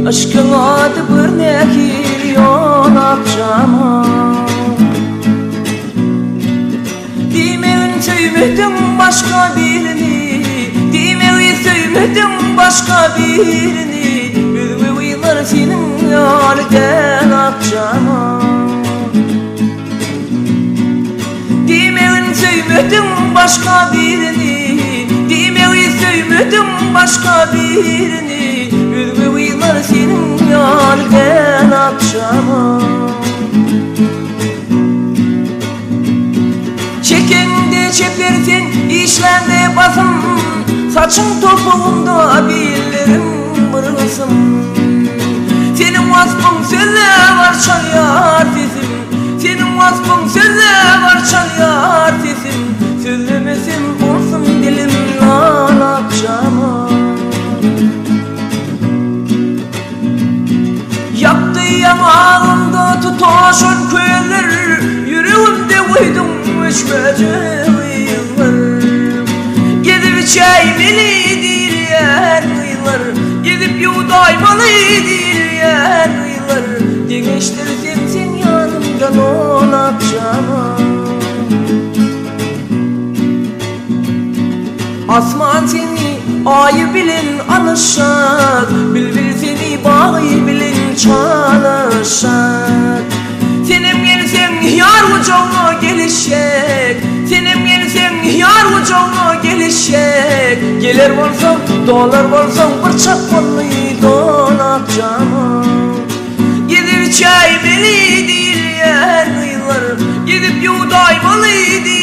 Aşkın adı bir nekil yol akşama. Demeyin sevmedim başka birini, demeyin sevmedim başka birini. Üzme uylar senin yolden akşama. Demeyin sevmedim başka birini, demeyin sevmedim başka birini. Üzme uylar senin yolden akşama. Çekende çepersen işlende basım, saçın topuğunda billerim mırılsın. Senin vasfın söyle var çalıyor sesim, senin vasfın söyle var çalıyor sesim. Söylemesin olsun dilim lan akşama. Yaktı yanağımda tutuşun köyler, yüreğimde uydum düşmece yıllar. Gidip çaymalı diyen yıllar, gidip yudaymalı diyen yıllar. Değiştirsem sen yanımdan ol akşama. Asman seni ayı bilin alışak, bülbül seni bağı bilin çalışak. Senem gelsem yar ucuna gelişek, senem gelsem yar ucuna gelişek. Gelir bolsam, dolar bolsam bir çapmalı donakcama. Gidip çaymalı diyen yıllar, gidip yudaymalı diyen